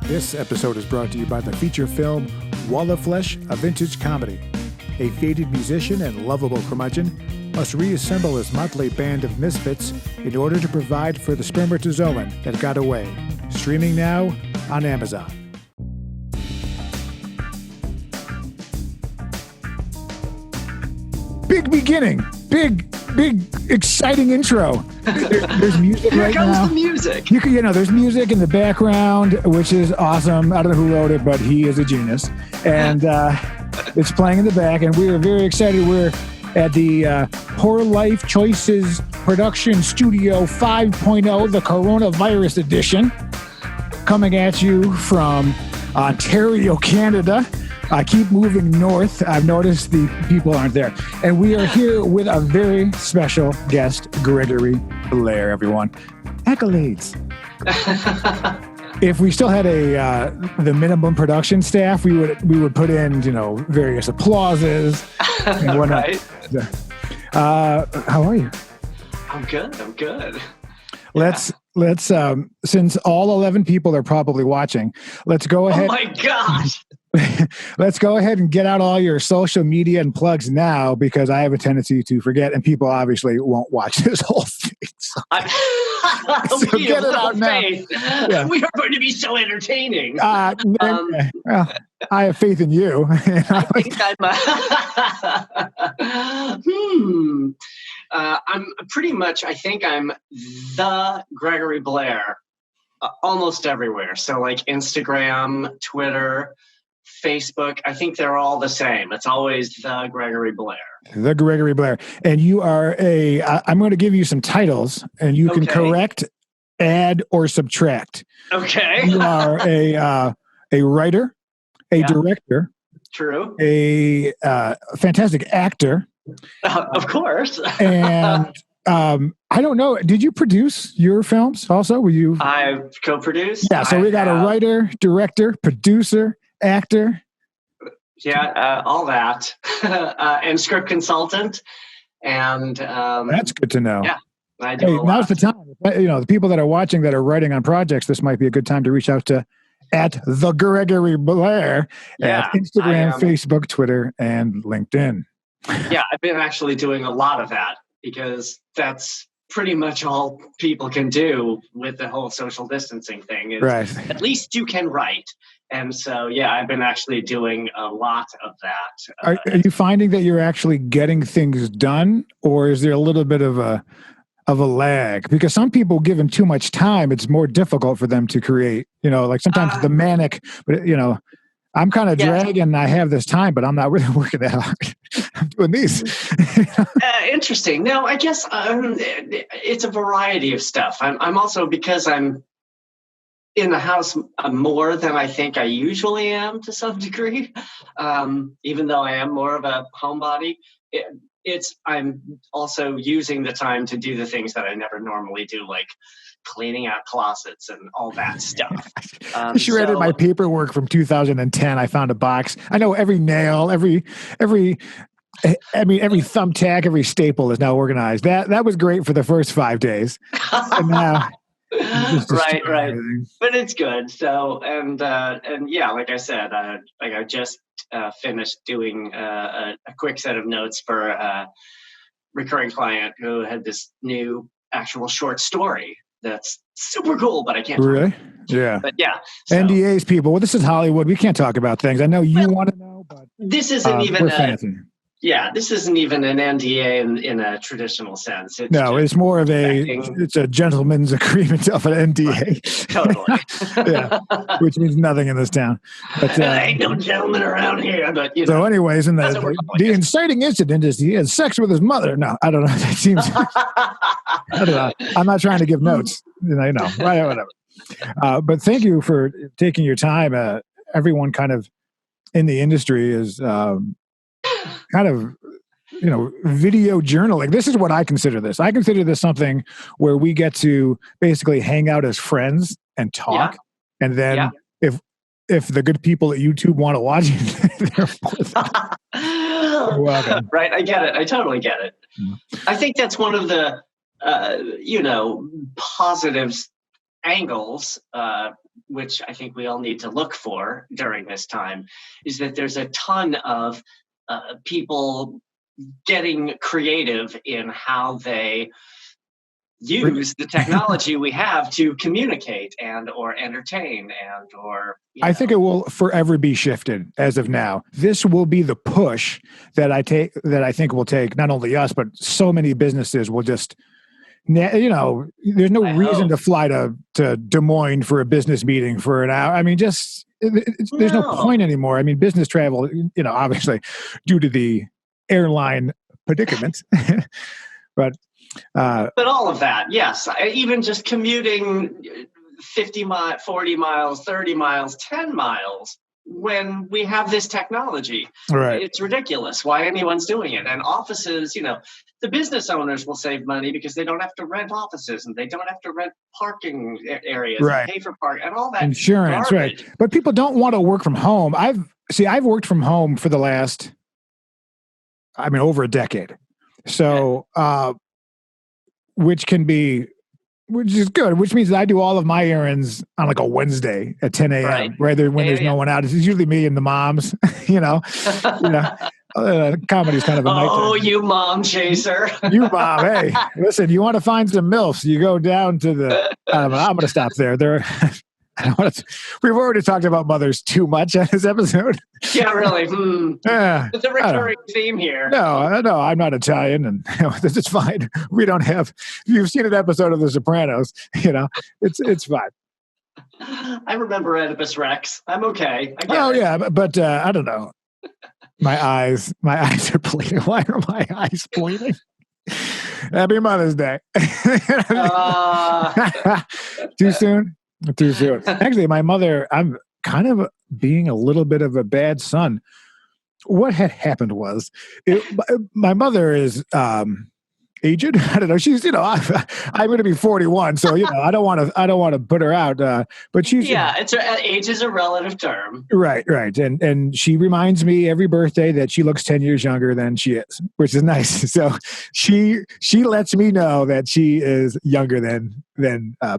This episode is brought to you by the feature film Wall of Flesh, a vintage comedy. A faded musician and lovable curmudgeon must reassemble his motley band of misfits in order to provide for the spermatozoan that got away. Streaming now on Amazon. Big beginning. Big, exciting intro. There's music right now. Here comes the music. There's music in the background, which is awesome. I don't know who wrote it, but he is a genius. And it's playing in the back, and we are very excited. We're at the Poor Life Choices Production Studio 5.0, the Coronavirus Edition, coming at you from Ontario, Canada. I keep moving north. I've noticed the people aren't there. And we are here with a very special guest, Gregory Blair, everyone. Accolades. If we still had the minimum production staff, we would put in, various applauses and whatnot. Right. How are you? I'm good. Let's since all 11 people are probably watching, let's go ahead. Oh my gosh. Let's go ahead and get out all your social media and plugs now, because I have a tendency to forget, and people obviously won't watch this whole thing. So, so get it out now. Yeah. We are going to be so entertaining. Well, I have faith in you. I think I'm pretty much, I think I'm the Gregory Blair almost everywhere. So like Instagram, Twitter, Facebook, I think they're all the same. It's always the Gregory Blair. The Gregory Blair. And you are I'm going to give you some titles, and you can correct, add, or subtract. Okay. You are a writer, a director. True. A fantastic actor. Of course. And I don't know. Did you produce your films also? Were you? I've co-produced. Yeah. So we got a writer, director, producer, actor. Yeah, all that. And script consultant. And that's good to know. Yeah. I do. Hey, now's the time. The people that are watching that are writing on projects, this might be a good time to reach out to at the Gregory Blair at Instagram, Facebook, Twitter, and LinkedIn. Yeah, I've been actually doing a lot of that, because that's pretty much all people can do with the whole social distancing thing. Is right. At least you can write. And so, yeah, I've been actually doing a lot of that. Are you finding that you're actually getting things done, or is there a little bit of a lag? Because some people, given too much time, it's more difficult for them to create, like sometimes the manic, but I'm kind of dragging. I have this time, but I'm not really working that hard. I'm doing these. Interesting. No, I guess it's a variety of stuff. I'm also, because I'm in the house more than I think I usually am to some degree, even though I am more of a homebody. I'm also using the time to do the things that I never normally do, like cleaning out closets and all that stuff. I shredded my paperwork from 2010. I found a box. I know every nail, every thumbtack, every staple is now organized. That was great for the first 5 days. And now, right. Everything. But it's good. So, and yeah, like I said, I just finished doing a quick set of notes for a recurring client who had this new actual short story that's super cool, but I can't. Really? Yeah. But yeah. So. NDAs, people. Well, this is Hollywood. We can't talk about things. I know you want to know, but this isn't even fancy. Yeah, this isn't even an NDA in a traditional sense. It's more of it's a gentleman's agreement of an NDA. Right. Totally. Yeah, which means nothing in this town. But ain't no gentleman around here. But so, anyways, the inciting incident is he has sex with his mother. No, I don't know. That seems. I don't know. I'm not trying to give notes. Whatever. But thank you for taking your time. Everyone kind of in the industry is. Kind of, video journaling. This is what I consider this. I consider this something where we get to basically hang out as friends and talk. Yeah. And then if the good people at YouTube want to watch it, they're welcome. Right. I get it. I totally get it. I think that's one of the, positives angles which I think we all need to look for during this time, is that there's a ton of people getting creative in how they use the technology we have to communicate and or entertain and or I think it will forever be shifted as of now. This will be the push that I think will take not only us, but so many businesses will just, there's no reason to fly to Des Moines for a business meeting for an hour. I mean, there's no point anymore. I mean, business travel, obviously due to the airline predicament, but all of that, yes. Even just commuting 50 miles, 40 miles, 30 miles, 10 miles when we have this technology. Right. It's ridiculous why anyone's doing it. And offices, the business owners will save money because they don't have to rent offices and they don't have to rent parking areas and pay for parking and all that insurance, garbage. right? But people don't want to work from home. I've worked from home for the last, over a decade. So, which is good, which means that I do all of my errands on like a Wednesday at 10 a.m. Rather when there's no one out. It's usually me and the moms, comedy's kind of a nighttime. Oh, you mom chaser. You mom, hey, listen, you want to find some MILFs, you go down to I'm going to stop there. We've already talked about mothers too much on this episode. Yeah, really. Yeah, it's a recurring theme here. No, I'm not Italian, and this is fine. We don't have. You've seen an episode of The Sopranos. It's fine. I remember Oedipus Rex. I'm okay. Yeah, but I don't know. My eyes are bleeding. Why are my eyes bleeding? Happy Mother's Day. Too soon. Too soon. Actually, my mother, I'm kind of being a little bit of a bad son. What had happened was, my mother is aged. I don't know. She's, I'm going to be 41, so I don't want to put her out. But she's age is a relative term. Right, and she reminds me every birthday that she looks 10 years younger than she is, which is nice. So she lets me know that she is younger than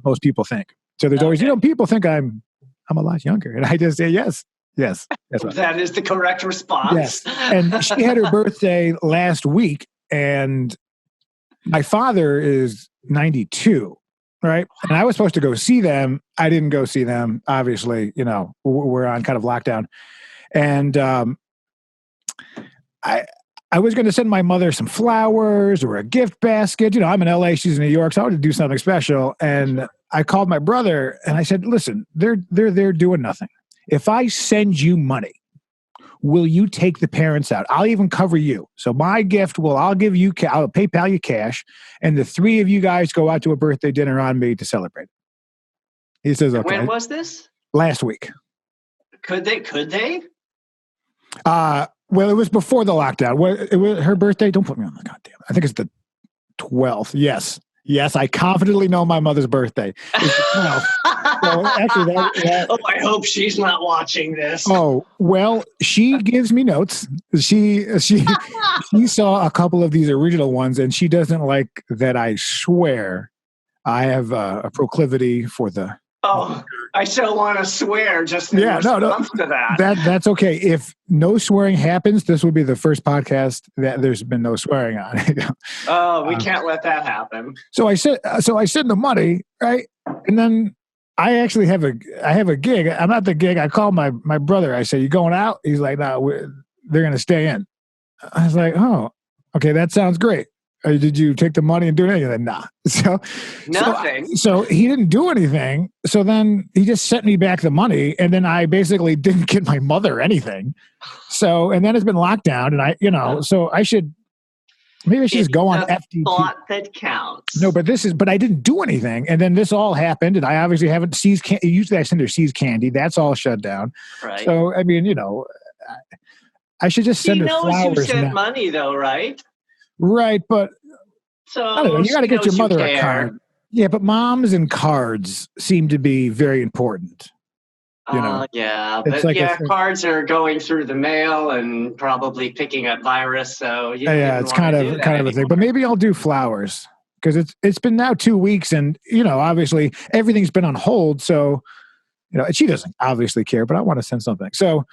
most people think. So there's always, people think I'm a lot younger, and I just say yes. That's right. That is the correct response. Yes, and she had her birthday last week, and my father is 92, right? And I was supposed to go see them. I didn't go see them. Obviously, we're on kind of lockdown, and I was going to send my mother some flowers or a gift basket. I'm in LA, she's in New York, so I wanted to do something special. And I called my brother and I said, listen, they're doing nothing. If I send you money, will you take the parents out? I'll even cover you. So my gift I'll give you, I'll PayPal you cash, and the three of you guys go out to a birthday dinner on me to celebrate. He says, okay. When was this? Last week. Could they? Well, it was before the lockdown. It was her birthday. Don't put me on the goddamn. I think it's the 12th. Yes, I confidently know my mother's birthday. It's the 12th. So actually, I hope she's not watching this. Oh, well, she gives me notes. She saw a couple of these original ones, and she doesn't like that I swear. I have a proclivity for the. Oh, I still want to swear just in response to that. That's okay. If no swearing happens, this will be the first podcast that there's been no swearing on. Oh, we can't let that happen. So I sent the money, right? And then I actually have a gig. I'm at the gig. I called my brother. I said, "You going out?" He's like, "No, they're going to stay in." I was like, "Oh, okay, that sounds great." Did you take the money and do anything? Like, nah. So nothing. So he didn't do anything. So then he just sent me back the money, and then I basically didn't get my mother anything. So and then it's been locked down, and so I should maybe I should just go on FTP. Thought that counts. No, but I didn't do anything, and then this all happened, and I obviously haven't seized. Usually I send her seized candy. That's all shut down. Right. So I mean, I should just send her flowers. She knows you sent money, though, right? Right, but so I don't know. You got to get your mother a card. Yeah, but moms and cards seem to be very important. Yeah, but cards are going through the mail and probably picking up virus. So it's kind of a thing. But maybe I'll do flowers because it's been now 2 weeks, and obviously everything's been on hold. So and she doesn't obviously care, but I want to send something. So,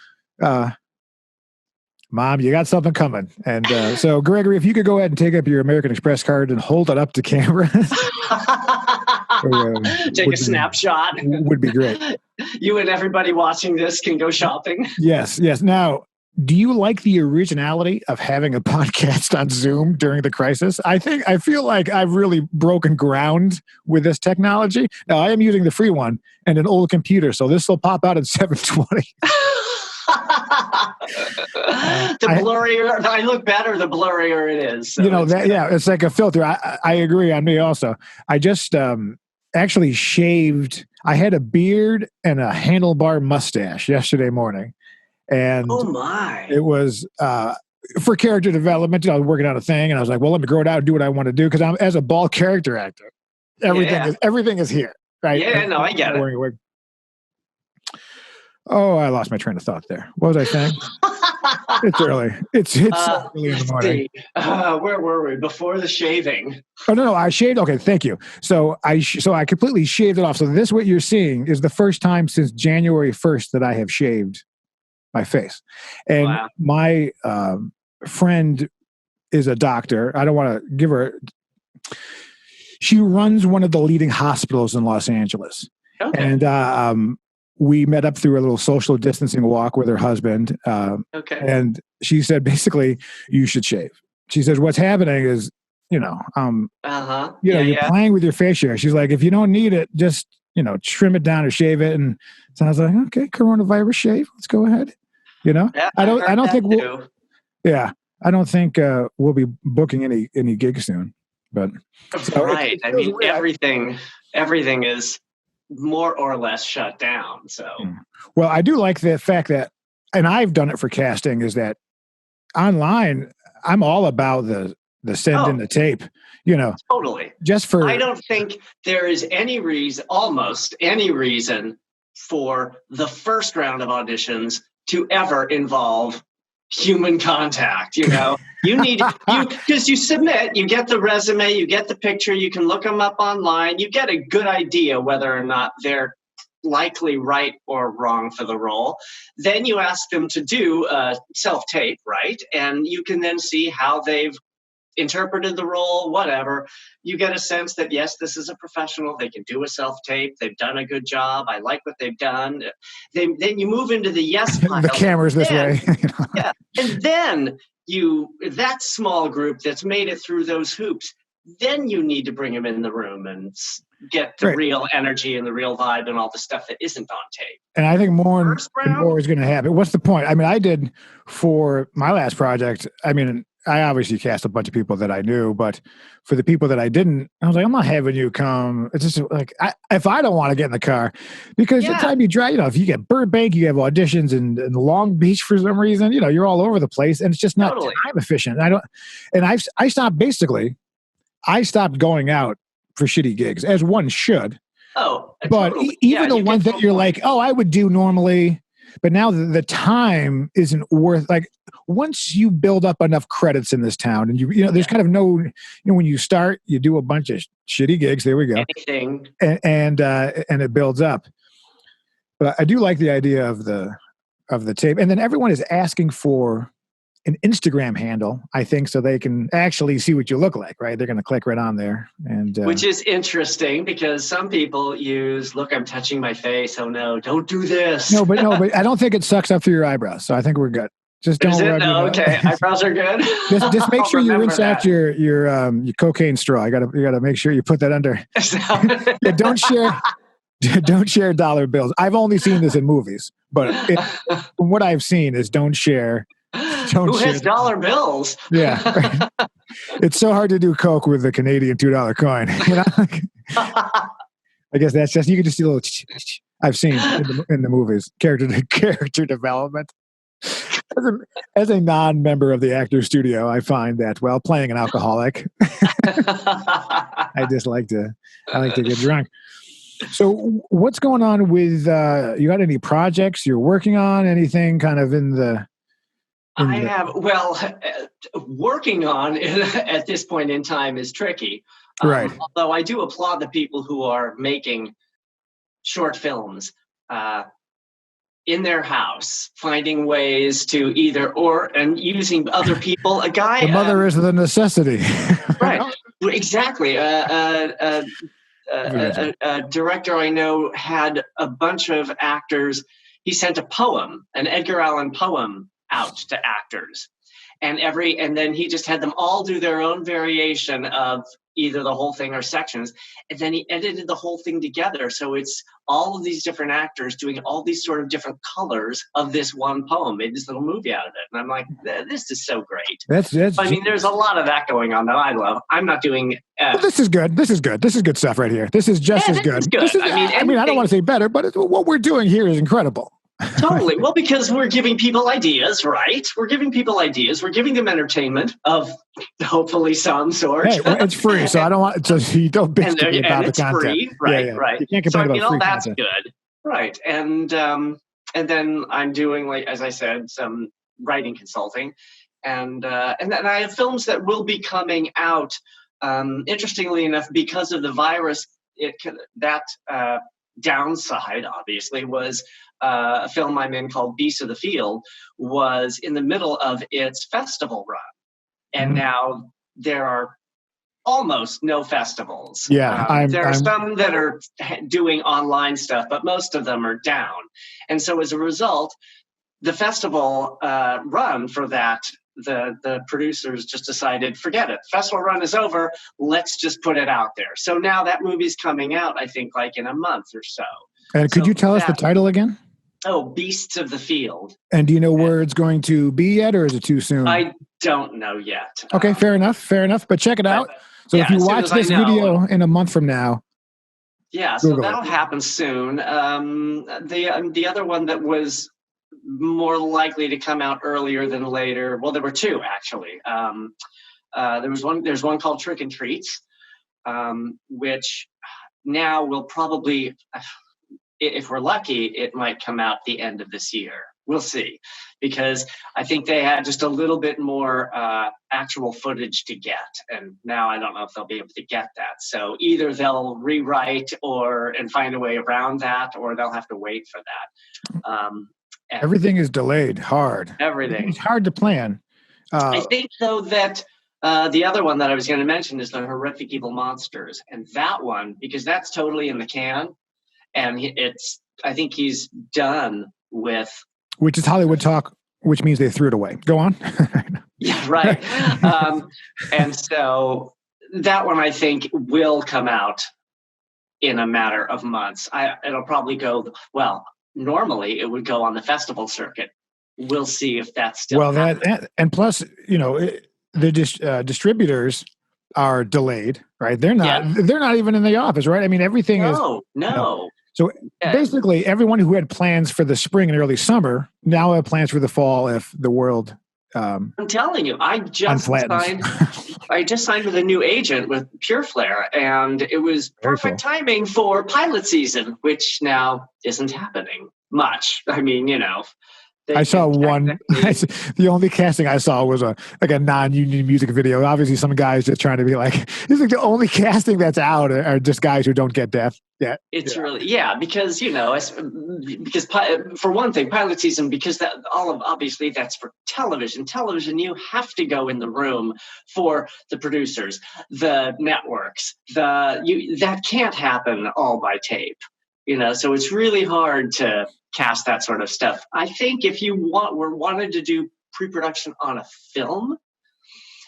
Mom, you got something coming. And so, Gregory, if you could go ahead and take up your American Express card and hold it up to camera. Take a snapshot. Would be great. You and everybody watching this can go shopping. Yes. Now, do you like the originality of having a podcast on Zoom during the crisis? I feel like I've really broken ground with this technology. Now, I am using the free one and an old computer, so this will pop out at 7:20. The blurrier I look better, the blurrier it is. So it's like a filter. I agree on me also. I just actually shaved. I had a beard and a handlebar mustache yesterday morning. And oh my! It was for character development. I was working on a thing, and I was like, "Well, let me grow it out and do what I want to do." Because I'm as a bald character actor, everything is here, right? Yeah, no, I get it. Oh, I lost my train of thought there. What was I saying? It's early. It's early in the morning. Where were we before the shaving? Oh no, I shaved. Okay, thank you. So I completely shaved it off. So this, what you're seeing, is the first time since January 1st that I have shaved my face. And my friend is a doctor. I don't want to give her. She runs one of the leading hospitals in Los Angeles. Okay. And we met up through a little social distancing walk with her husband. Okay. And she said, basically, you should shave. She says, what's happening is, you're playing with your face hair. She's like, if you don't need it, just, trim it down or shave it. And so I was like, okay, coronavirus shave. Let's go ahead. Yeah, I don't think we'll be booking any gigs soon, but right. I mean, everything is more or less shut down. So, well, I do like the fact that, and I've done it for casting, is that online, I'm all about the send in the tape, totally. I don't think there is almost any reason for the first round of auditions to ever involve human contact. You need because you submit, you get the resume, you get the picture, you can look them up online, you get a good idea whether or not they're likely right or wrong for the role. Then you ask them to do self-tape, right? And you can then see how they've interpreted the role, whatever. You get a sense that, yes, this is a professional. They can do a self-tape. They've done a good job. I like what they've done. Then you move into the yes pile. The camera's this way. Yeah. And then that small group that's made it through those hoops, then you need to bring them in the room and get the real energy and the real vibe and all the stuff that isn't on tape. And I think more is going to happen. What's the point? I mean, I did for my last project, I obviously cast a bunch of people that I knew, but for the people that I didn't, I was like, I'm not having you come. It's just like, if I don't want to get in the car, because the time you drive, if you get Burbank, you have auditions in Long Beach for some reason, you're all over the place, and it's just not time efficient. I stopped going out for shitty gigs, as one should. Oh, but even the ones that you're like, I would do normally. But now the time isn't worth, like, once you build up enough credits in this town and there's kind of no, when you start, you do a bunch of shitty gigs. There we go. Anything. And it builds up. But I do like the idea of the tape. And then everyone is asking for an Instagram handle, I think, so they can actually see what you look like, right? They're going to click right on there. And which is interesting because some people use, look, I'm touching my face. Oh no, don't do this. No, but I don't think it sucks up through your eyebrows. So I think we're good. Just don't. Okay. Eyebrows are good. Just make sure you rinse out your cocaine straw. You gotta make sure you put that under. Don't share dollar bills. I've only seen this in movies, but from what I've seen is don't share. Who has dollar bills? Yeah. It's so hard to do coke with the Canadian $2 coin. I guess that's just, you can just do a little I've seen in the movies, character development. As a non-member of the actor studio, I find that while playing an alcoholic, I like to get drunk. So what's going on with, you got any projects you're working on? Anything kind of working on at this point in time is tricky. Right. Although I do applaud the people who are making short films. in their house, finding ways to and using other people. A guy, the mother is the necessity, right? Exactly. A director I know had a bunch of actors. He sent a poem, an Edgar Allan poem, out to actors, and then he just had them all do their own variation of either the whole thing or sections, and then he edited the whole thing together. So it's all of these different actors doing all these sort of different colors of this one poem, made this little movie out of it. And I'm like, this is so great. That's I mean, there's a lot of that going on that I love. I'm not doing... well, this is good. This is good stuff right here. This is just as good. This is, I mean, I don't want to say better, but what we're doing here is incredible. Totally. Well, because we're giving people ideas, right? We're giving people ideas. We're giving them entertainment of hopefully some sort. Hey, well, it's free, so I don't want to. You don't bitch to me about the content. Free, right? Right. You can't complain about free that's content. good, right? And then I'm doing, like, as I said, some writing consulting, and then I have films that will be coming out. Interestingly enough, because of the virus, downside obviously was a film I'm in called Beasts of the Field was in the middle of its festival run, and now there are almost no festivals. Yeah, there are some that are doing online stuff, but most of them are down. And so as a result, the festival run for that, the producers just decided, forget it. Festival run is over. Let's just put it out there. So now that movie's coming out, I think, like in a month or so. And could you tell us the title again? Oh, Beasts of the Field. And do you know where it's going to be yet, or is it too soon? I don't know yet. Okay, fair enough. But check it out. So if you watch this video in a month from now. Yeah, so that'll happen soon. The other one that was more likely to come out earlier than later. Well, there were two actually. There's one called Trick and Treats, which now will probably, if we're lucky, it might come out the end of this year. We'll see, because I think they had just a little bit more actual footage to get, and now I don't know if they'll be able to get that. So either they'll rewrite and find a way around that, or they'll have to wait for that. Everything is delayed hard. Everything. It's hard to plan. I think, though, that the other one that I was going to mention is The Horrific Evil Monsters. And that one, because that's totally in the can, and I think he's done with... Which is Hollywood talk, which means they threw it away. Go on. Yeah, right. And so that one, I think, will come out in a matter of months. It'll probably go... Well, normally it would go on the festival circuit. We'll see if that's still happening. And plus, the distributors are delayed, right? They're not even in the office, right? I mean, everything is no. So basically, everyone who had plans for the spring and early summer now have plans for the fall if the world. I'm telling you, I just signed with a new agent with Pure Flare, and it was perfect timing for pilot season, which now isn't happening much. I mean, I saw one. The only casting I saw was a non-union music video. Obviously, some guys just trying to be like, this is the only casting that's out are just guys who don't get deaf yet. It's really because because for one thing, pilot season, because obviously that's for television. Television, you have to go in the room for the producers, the networks. That can't happen all by tape. So it's really hard to cast that sort of stuff. I think if you wanted to do pre-production on a film,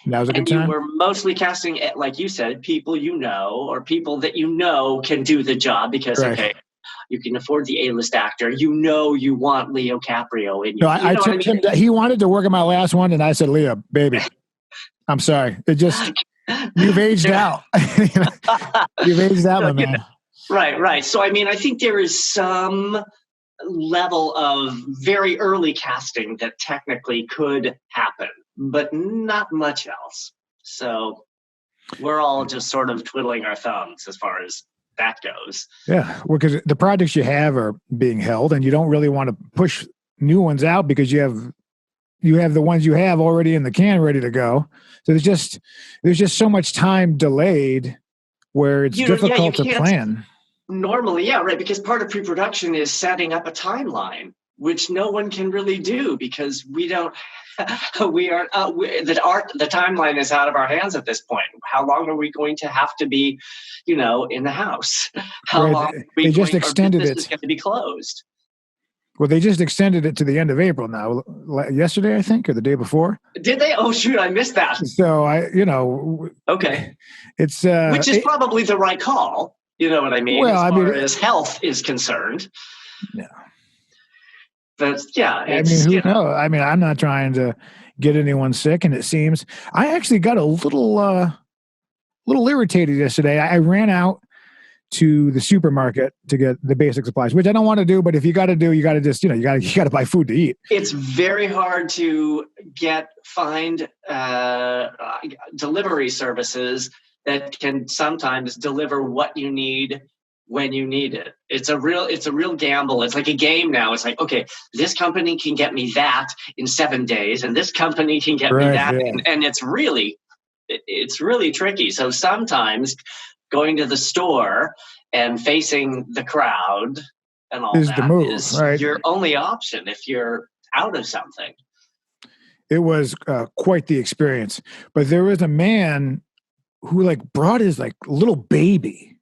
that was a good time. You were mostly casting, like you said, people or people that can do the job because you can afford the A-list actor. You want Leo Caprio in you. No, I took him. He wanted to work in my last one, and I said, Leo, baby, I'm sorry. It just you've aged out. You've aged out, my man. Right. So, I think there is some level of very early casting that technically could happen, but not much else. So we're all just sort of twiddling our thumbs as far as that goes. Yeah, because the projects you have are being held, and you don't really want to push new ones out because you have the ones you have already in the can ready to go. So there's just so much time delayed where it's difficult to plan. Normally, yeah, right. Because part of pre-production is setting up a timeline, which no one can really do because we don't. The timeline is out of our hands at this point. How long are we going to have to be, in the house? How Right. long are They just extended business it. is going to be closed? Well, they just extended it to the end of April now. Yesterday, I think, or the day before. Did they? Oh, shoot, I missed that. So Okay. It's which is probably the right call. You know what I mean? Well, as far as health is concerned. Yeah. But yeah, I mean, who knows? I mean, I'm not trying to get anyone sick, and it seems I actually got a little irritated yesterday. I ran out to the supermarket to get the basic supplies, which I don't want to do, but if you got to do, you got to just, you got to buy food to eat. It's very hard to find delivery services that can sometimes deliver what you need when you need it. It's a real gamble. It's like a game now. It's like, okay, this company can get me that in 7 days, and this company can get me that, yeah. and it's really tricky. So sometimes going to the store and facing the crowd and all is the move, right? Your only option if you're out of something. It was quite the experience. But there was a man who brought his little baby,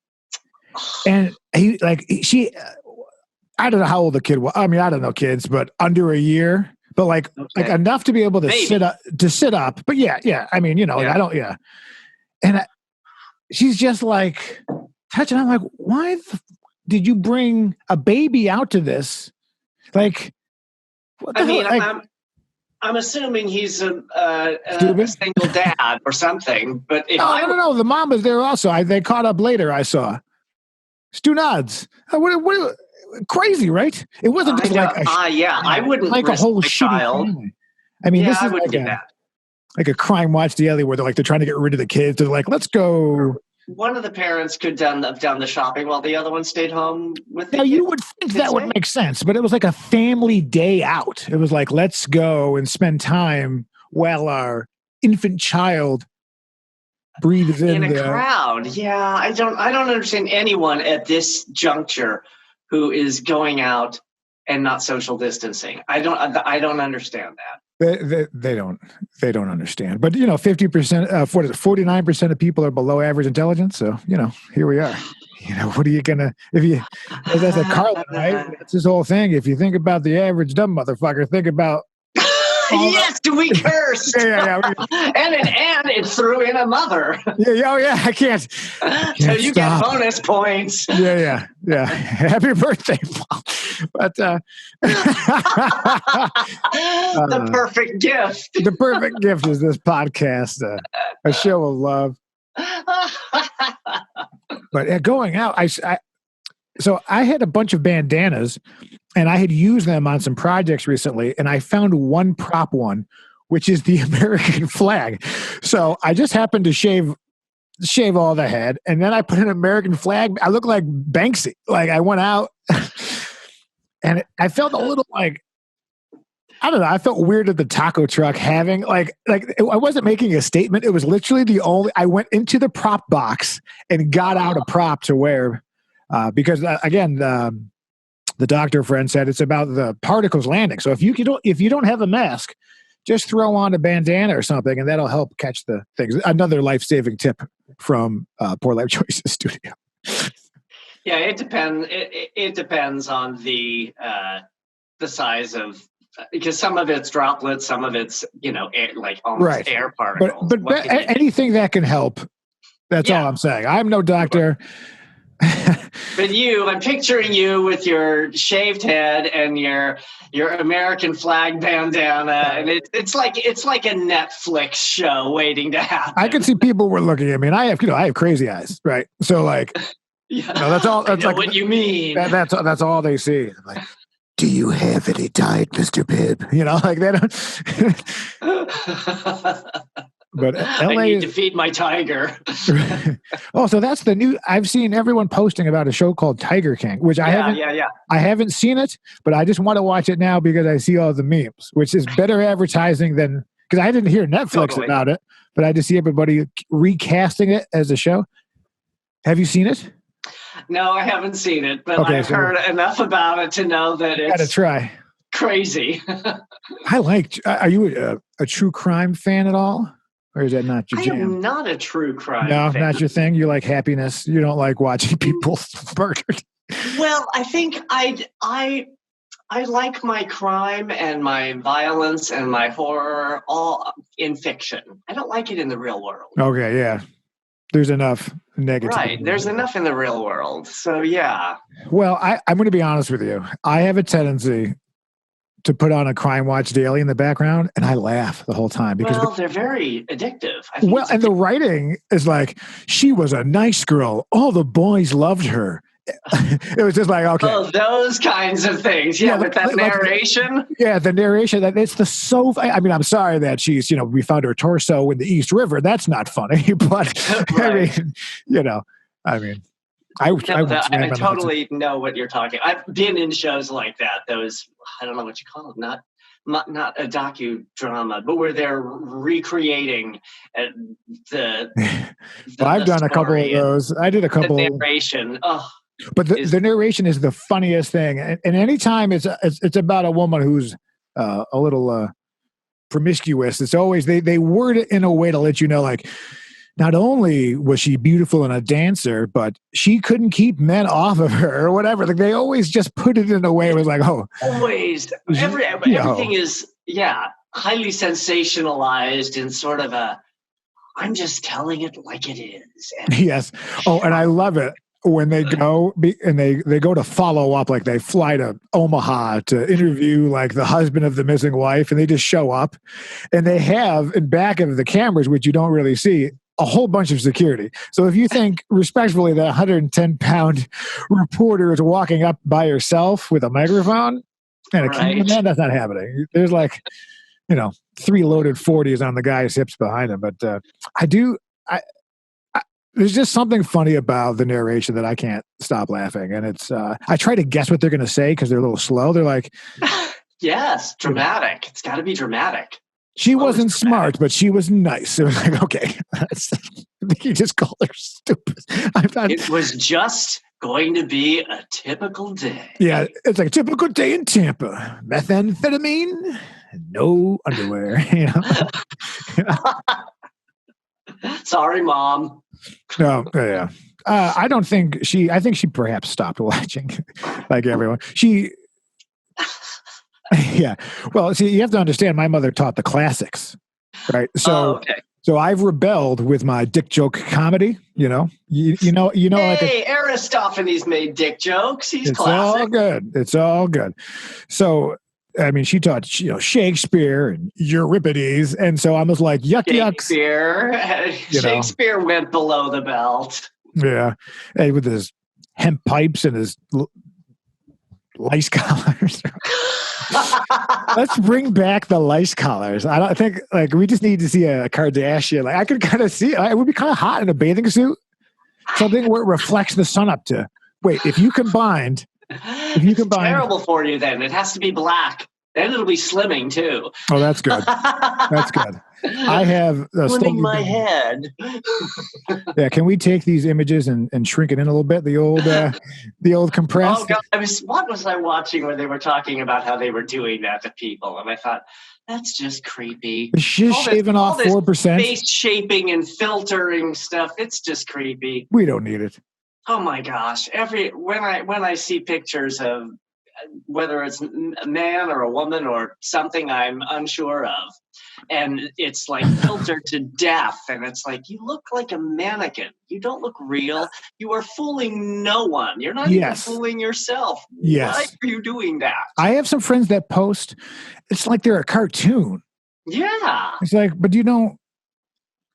and he I don't know how old the kid was. I mean, I don't know kids, but under a year, but enough to be able to sit up. But yeah. I mean, I don't. Yeah, and she's just touching. I'm like, why did you bring a baby out to this? What the hell? I'm assuming he's a single dad or something. But if no. The mom was there also. They caught up later. I saw. Stu nods. What crazy, right? It wasn't just I wouldn't a whole child. Family. I mean, this is like a Crime Watch Daily where they're trying to get rid of the kids. They're like, let's go. One of the parents could have done the shopping while the other one stayed home with the Now, kid. you would think that would make sense, but it was like a family day out. It was like, let's go and spend time while our infant child breathes in a crowd. Yeah, I don't understand anyone at this juncture who is going out and not social distancing. I don't understand that. They don't understand. But 50%, 49% of people are below average intelligence. So here we are. What are you gonna that's a Carlin, right? That's his whole thing. If you think about the average dumb motherfucker, think about. Yes, we cursed. Yeah. and it threw in a mother. Yeah. I can't so you get bonus points. Yeah. Happy birthday, Paul. But the perfect gift. The perfect gift is this podcast, a show of love. But going out, so I had a bunch of bandanas, and I had used them on some projects recently, and I found one prop one, which is the American flag. So I just happened to shave all the head, and then I put an American flag. I look like Banksy. I went out, and I felt a little I don't know. I felt weird at the taco truck having I wasn't making a statement. It was literally I went into the prop box and got out a prop to wear. Because again, the doctor friend said it's about the particles landing. So if you don't have a mask, just throw on a bandana or something, and that'll help catch the things. Another life-saving tip from Poor Life Choices Studio. Yeah, it depends. It depends on the size of, because some of it's droplets, some of it's air, almost air particles. But anything that can help. That's all I'm saying. I'm no doctor. But I'm picturing you with your shaved head and your American flag bandana, and it's like a Netflix show waiting to happen. I can see people were looking at me, and I have crazy eyes, right? So that's all. That's what you mean. That's all they see. I'm do you have any diet, Mr. Pibb? They don't. But LA I need to feed my tiger. So that's the new. I've seen everyone posting about a show called Tiger King, which I haven't seen it, but I just want to watch it now because I see all the memes, which is better advertising than, because I didn't hear Netflix about it, but I just see everybody recasting it as a show. Have you seen it? No, I haven't seen it, but Okay, I've heard enough about it to know that gotta it's try. crazy. Are you a true crime fan at all? Or is that not your I jam? am not a true crime No, fan. not your thing. You like happiness. You don't like watching people murdered. Well, I think I like my crime and my violence and my horror all in fiction. I don't like it in the real world. Okay, yeah. There's enough negativity. Right. There's enough in the real world. So, yeah. Well, I'm going to be honest with you. I have a tendency to put on a Crime Watch Daily in the background, and I laugh the whole time because they're very addictive. And the writing is like, she was a nice girl. All the boys loved her. It was just like, okay. Oh, those kinds of things. Yeah, with that narration. The narration. That it's I mean, I'm sorry that she's, we found her torso in the East River. That's not funny, but right. I totally know what you're talking. I've been in shows like that. Those, I don't know what you call them, not a docudrama, but where they're recreating the I've done a couple of those. I did a couple. The narration. Oh. But the narration is the funniest thing, and anytime it's about a woman who's a little promiscuous, it's always they word it in a way to let you know, like, not only was she beautiful and a dancer, but she couldn't keep men off of her or whatever. Like, they always just put it in a way it was like, oh, always everything is highly sensationalized in sort of a, I'm just telling it like it is. Yes. Oh, and I love it when they go and they go to follow up, like they fly to Omaha to interview like the husband of the missing wife, and they just show up and they have in back of the cameras, which you don't really see, a whole bunch of security. So if you think respectfully that 110-pound reporter is walking up by herself with a microphone and a cameraman, that's not happening. There's like, 3 loaded 40s on the guy's hips behind him. But there's just something funny about the narration that I can't stop laughing. And it's, I try to guess what they're going to say because they're a little slow. They're like, yes, dramatic. It's got to be dramatic. She wasn't smart, but she was nice. It was like, okay. I think you just called her stupid. It was just going to be a typical day. Yeah, it's like a typical day in Tampa. Methamphetamine, no underwear. Sorry, Mom. No, yeah. I think she perhaps stopped watching like everyone. Yeah. Well, see, you have to understand, my mother taught the classics, right? So, So I've rebelled with my dick joke comedy, you know. Hey, Aristophanes made dick jokes. He's classic. It's all good. So, I mean, she taught, Shakespeare and Euripides, and so I was like, yuck. Shakespeare went below the belt. Yeah, and with his hemp pipes and his lice collars. Let's bring back the lice collars. I don't think we just need to see a Kardashian. Like, I could kind of see it. It would be kind of hot in a bathing suit. Something where it reflects the sun up to. Wait, if you combined, terrible for you. Then it has to be black. Then it'll be slimming too. Oh, that's good. That's good. I have slimming my head. Yeah, can we take these images and shrink it in a little bit? The old compressed. Oh God, what was I watching where they were talking about how they were doing that to people, and I thought, that's just creepy. It's just shaving off 4%. Face shaping and filtering stuff. It's just creepy. We don't need it. Oh my gosh! When I see pictures of whether it's a man or a woman or something I'm unsure of, and it's like filtered to death, and it's like, you look like a mannequin. You don't look real. You are fooling no one. You're not even fooling yourself. Yes. Why are you doing that? I have some friends that post. It's like they're a cartoon. Yeah. It's like, but you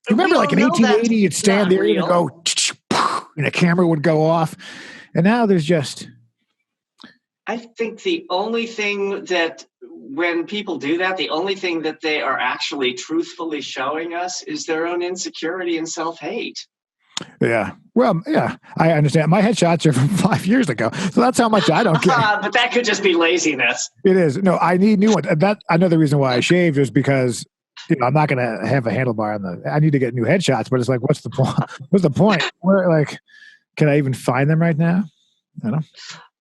remember like in 1880, you'd stand there and go, and a camera would go off. And now there's just... I think the only thing that when people do that, the only thing that they are actually truthfully showing us is their own insecurity and self-hate. Yeah. Well, yeah, I understand. My headshots are from 5 years ago. So that's how much I don't care. But that could just be laziness. It is. No, I need new ones. Another reason why I shaved is because I'm not going to have a handlebar I need to get new headshots, but it's like, what's the point? What's the point? We're like, can I even find them right now? I don't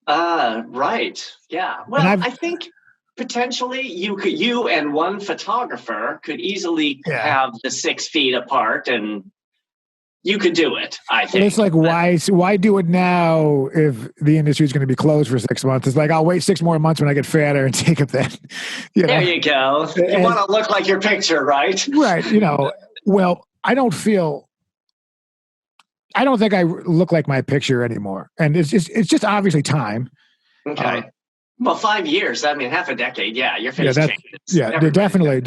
know. Right. Yeah. Well, I think potentially you and one photographer could easily have the 6 feet apart, and you could do it, I think. And it's like, why do it now if the industry is going to be closed for 6 months? It's like, I'll wait 6 more months when I get fatter and take it then. There you go. You want to look like your picture, right? Right. Well, I don't think I look like my picture anymore. And it's just obviously time. Okay. Well, 5 years, I mean, half a decade. Yeah. Your face changes. Yeah, definitely.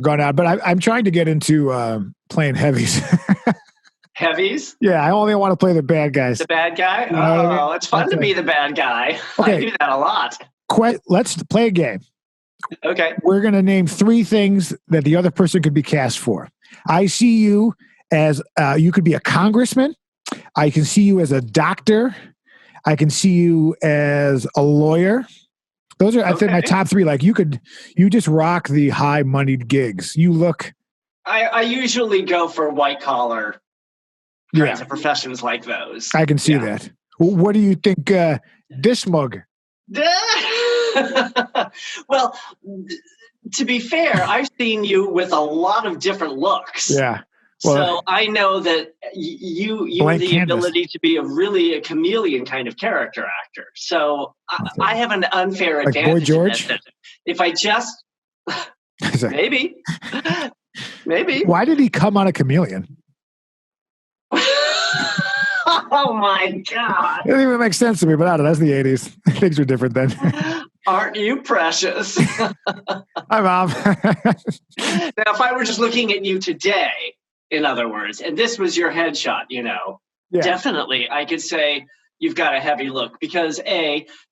Gone out, but I'm trying to get into playing heavies. Heavies? Yeah, I only want to play the bad guys. The bad guy? Oh, it's fun to be the bad guy. Okay. I do that a lot. Let's play a game. Okay. We're going to name 3 things that the other person could be cast for. I see you as, you could be a congressman. I can see you as a doctor. I can see you as a lawyer. Those are, I think, my top 3. Like, you just rock the high moneyed gigs. You look. I usually go for white collar kinds of professions like those. I can see that. What do you think, this mug? Well, to be fair, I've seen you with a lot of different looks. Yeah. Well, so I know that you have the ability to be a chameleon kind of character actor. So I have an unfair advantage. Boy George? If I just maybe. Why did he come on a chameleon? Oh my God! It doesn't even make sense to me, but I don't know. That's the 80s. Things were different then. Aren't you precious? Hi, Mom. Now, if I were just looking at you today, in other words, and this was your headshot, definitely I could say you've got a heavy look because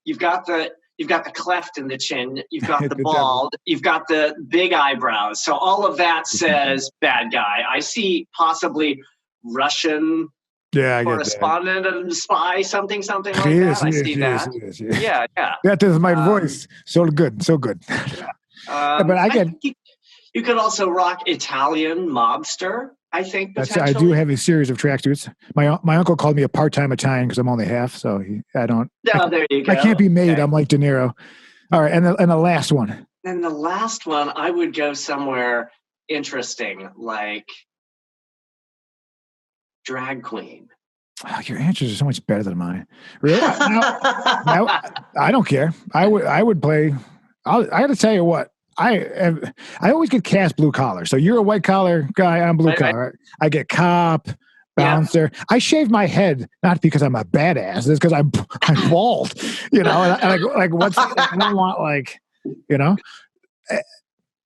you've got the cleft in the chin, you've got the bald, you've got the big eyebrows. So all of that says bad guy. I see possibly Russian correspondent and spy, something like that. I see that. Yeah. That is my voice. So good. Yeah. But I think you could also rock Italian mobster. I think I do have a series of tracksuits. My uncle called me a part-time Italian because I'm only half, so I don't. No, there you go. I can't be made. Okay. I'm like De Niro. All right, and the last one. And the last one, I would go somewhere interesting, like drag queen. Wow, your answers are so much better than mine. Really? I don't care. I would play. I got to tell you what. I always get cast blue collar. So you're a white collar guy. I'm blue collar. Right? I get cop, bouncer. Yeah. I shave my head not because I'm a badass. It's because I'm bald. And I don't want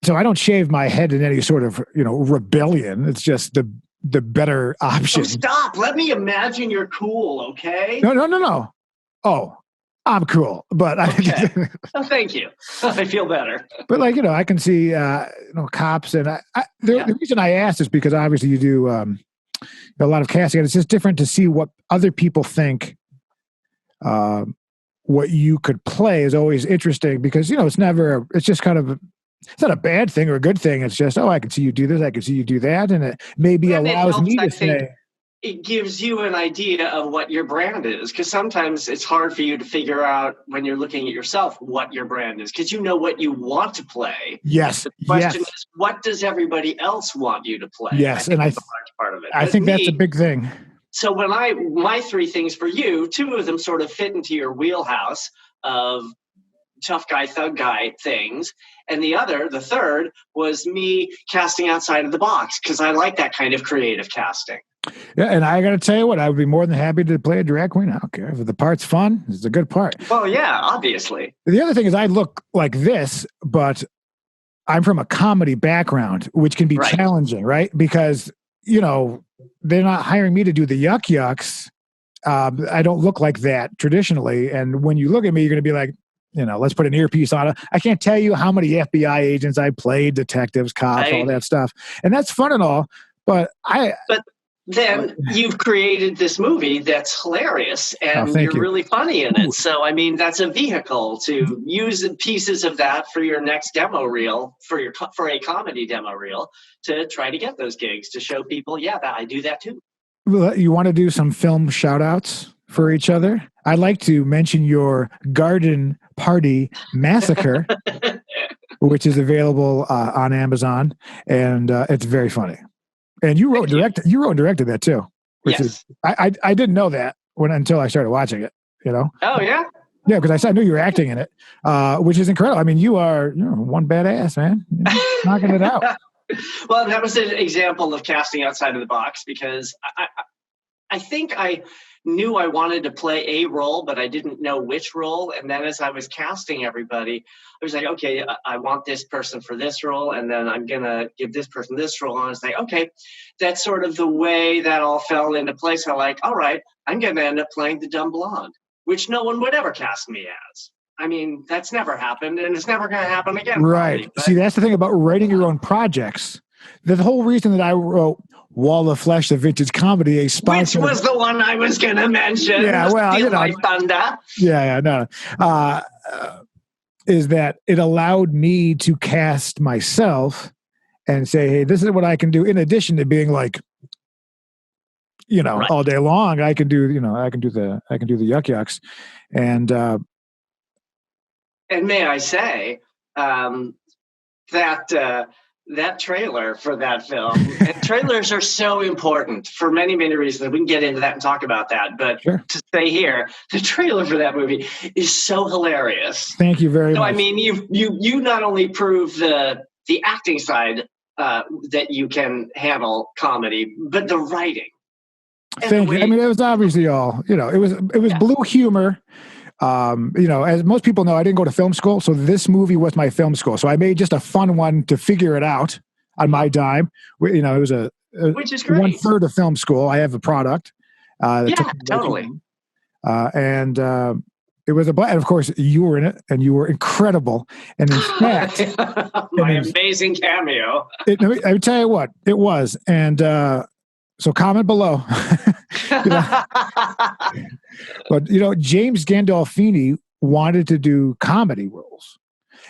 So I don't shave my head in any sort of rebellion. It's just the better option. Oh, stop. Let me imagine you're cool. Okay. No. Oh. I'm cool, but okay. Oh, thank you. I feel better. But I can see cops, and the reason I asked is because obviously you do a lot of casting, and it's just different to see what other people think. What you could play is always interesting because it's just kind of. It's not a bad thing or a good thing. It's just I can see you do this, I can see you do that, and it maybe allows me to say. It gives you an idea of what your brand is, because sometimes it's hard for you to figure out when you're looking at yourself what your brand is, because you know what you want to play. Yes. The question is, what does everybody else want you to play? Yes, and that's a large part of it. I think that's a big thing. So when my 3 things for you, 2 of them sort of fit into your wheelhouse of tough guy, thug guy things. And the third was me casting outside of the box, because I like that kind of creative casting. Yeah, and I got to tell you what, I would be more than happy to play a drag queen. I don't care. If the part's fun, it's a good part. Well, yeah, obviously. The other thing is I look like this, but I'm from a comedy background, which can be challenging, right? Because, they're not hiring me to do the yuck yucks. I don't look like that traditionally. And when you look at me, you're going to be like, let's put an earpiece on it. I can't tell you how many FBI agents I played, detectives, cops, all that stuff. And that's fun and all. But then you've created this movie that's hilarious and you're really funny in it. So, I mean, that's a vehicle to use pieces of that for your next demo reel, for a comedy demo reel, to try to get those gigs, to show people, I do that too. Well, you want to do some film shout outs for each other? I'd like to mention your Garden Party Massacre, which is available on Amazon, and it's very funny. And you wrote and directed that too. Which is, I didn't know that until I started watching it. Oh yeah. Yeah, because I knew you were acting in it, which is incredible. I mean, you're one badass, man. Knocking it out. Well, that was an example of casting outside of the box, because I think I knew I wanted to play a role, but I didn't know which role. And then as I was casting everybody, I was like, okay, I want this person for this role, and then I'm going to give this person this role. And I was like, okay, that's sort of the way that all fell into place. I'm like, all right, I'm going to end up playing the dumb blonde, which no one would ever cast me as. I mean, that's never happened, and it's never going to happen again. Right. Probably, See, that's the thing about writing your own projects. The whole reason that I wrote Wall of Flesh, the vintage comedy, a sponsor, which was the one I was going to mention. Yeah, well, my thunder. No. Is that it allowed me to cast myself and say, hey, this is what I can do. In addition to being like, right. all day long, I can do, I can do the yuck yucks, and may I say that trailer for that film, and trailers are so important for many, many reasons. We can get into that and talk about that. But sure. To stay here, the trailer for that movie is so hilarious. Thank you very much. I mean, you not only prove the acting side that you can handle comedy, but the writing. Thank you. I mean, it was obviously all, it was blue humor. As most people know, I didn't go to film school, so this movie was my film school. So I made just a fun one to figure it out on my dime. It was which is great. 1/3 of film school. I have a product. Totally. And it was and of course you were in it, and you were incredible. And in fact, my amazing cameo. I would tell you what it was, and so comment below. But James Gandolfini wanted to do comedy roles,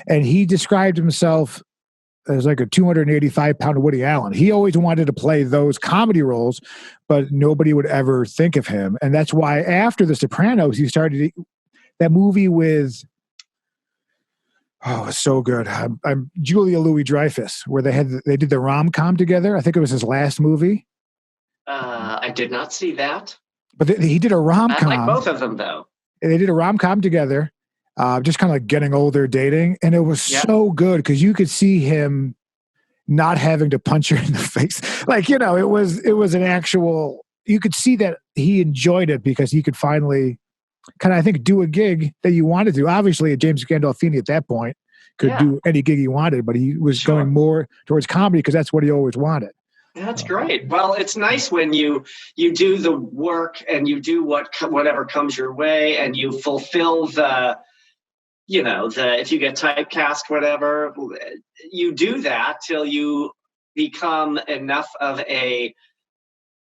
and he described himself as like a 285-pound Woody Allen. He always wanted to play those comedy roles, but nobody would ever think of him. And that's why after The Sopranos, he started that movie with, it's so good. I'm Julia Louis-Dreyfus, where they did the rom-com together. I think it was his last movie. I did not see that. But he did a rom-com. I like both of them, though. They did a rom-com together, just kind of like getting older, dating. And it was so good because you could see him not having to punch her in the face. Like, it was an actual, you could see that he enjoyed it because he could finally kind of, I think, do a gig that you wanted to. Obviously, James Gandolfini at that point could do any gig he wanted, but he was going more towards comedy because that's what he always wanted. That's great. Well, it's nice when you do the work and you do whatever comes your way, and you fulfill the if you get typecast, whatever, you do that till you become enough of a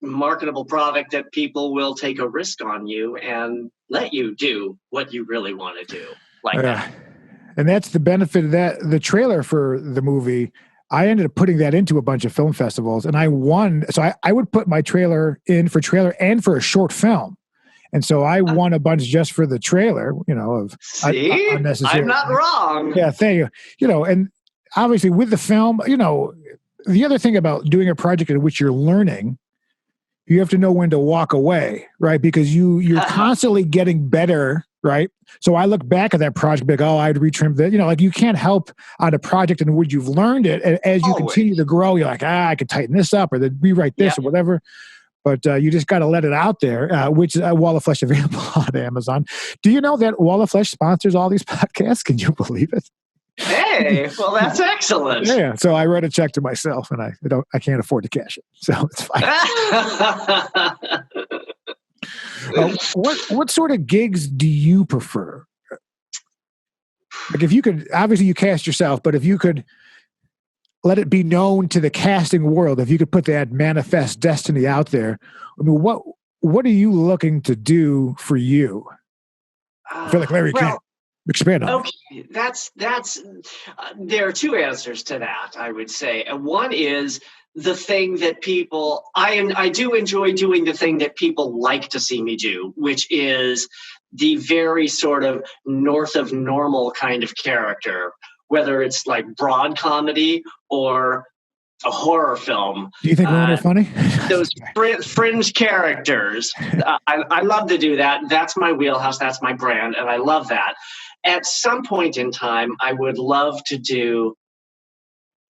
marketable product that people will take a risk on you and let you do what you really want to do, like that. And that's the benefit of that. The trailer for the movie, I ended up putting that into a bunch of film festivals, and I won. So I would put my trailer in for trailer and for a short film. And so I won a bunch just for the trailer, of unnecessary. I'm not wrong. Yeah, thank you. And obviously with the film, the other thing about doing a project in which you're learning, you have to know when to walk away, right? Because you're constantly getting better, right? So I look back at that project, like, I'd retrim that. Like you can't help on a project in which you've learned it. And as you continue to grow, you're like, I could tighten this up or then rewrite this or whatever. But you just got to let it out there, which is Wall of Flesh available on Amazon. Do you know that Wall of Flesh sponsors all these podcasts? Can you believe it? Hey, well, that's excellent. Yeah, so I wrote a check to myself, and I can't afford to cash it, so it's fine. What sort of gigs do you prefer? Like, if you could, obviously you cast yourself, but if you could let it be known to the casting world, if you could put that manifest destiny out there, I mean, what are you looking to do for you? I feel like Larry can't expand on okay, that's there are two answers to that, I would say. And one is the thing that people I do enjoy doing, the thing that people like to see me do, which is the very sort of north of normal kind of character, whether it's like broad comedy or a horror film. Do you think women are funny? Those fringe characters. I love to do that. That's my wheelhouse. That's my brand. And I love that. At some point in time, I would love to do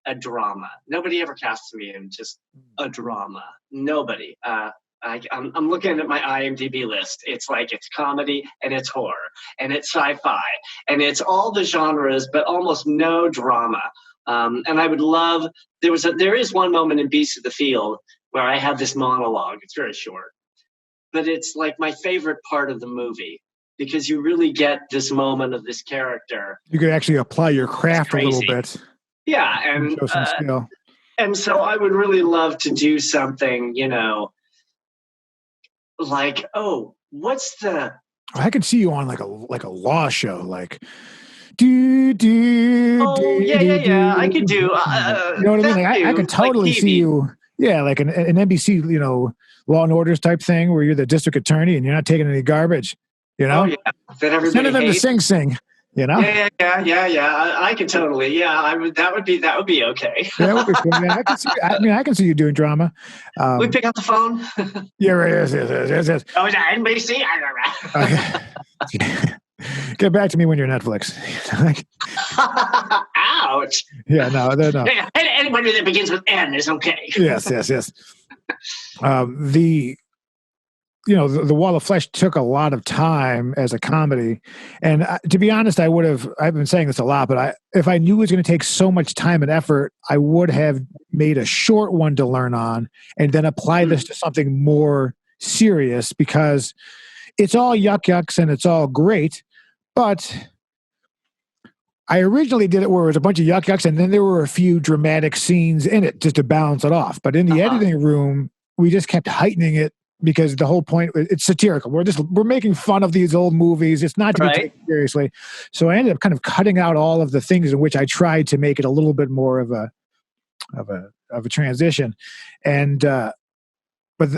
a drama. Nobody ever casts me in just a drama. Nobody. I'm looking at my IMDb list. It's like it's comedy and it's horror and it's sci-fi and it's all the genres, but almost no drama. And I would love. There is one moment in Beasts of the Field where I have this monologue. It's very short, but it's like my favorite part of the movie because you really get this moment of this character. You could actually apply your craft a little bit. Yeah, and show some skill. And so I would really love to do something, like, what's the? I could see you on like a law show, like. Yeah. I could do. You know what I mean? Like, I could totally see you. Yeah, like an NBC, Law and Orders type thing, where you're the district attorney and you're not taking any garbage. Oh yeah, that everybody send them hates. to sing. Yeah. I could totally. Yeah, I would. That would be okay. That would be cool. I can see you doing drama. We pick up the phone. Yeah, right. Yes. Oh, is that NBC? Okay. Get back to me when you're Netflix. Ouch. Yeah, no. Anybody that begins with N is okay. Yes. The Wall of Flesh took a lot of time as a comedy, and to be honest, I've been saying this a lot, but if I knew it was going to take so much time and effort, I would have made a short one to learn on, and then apply this to something more serious, because it's all yucks and it's all great, but I originally did it where it was a bunch of yucks and then there were a few dramatic scenes in it just to balance it off. But in the editing room, we just kept heightening it because the whole point, it's satirical. We're making fun of these old movies. It's not to be taken seriously. So I ended up kind of cutting out all of the things in which I tried to make it a little bit more of a transition. And but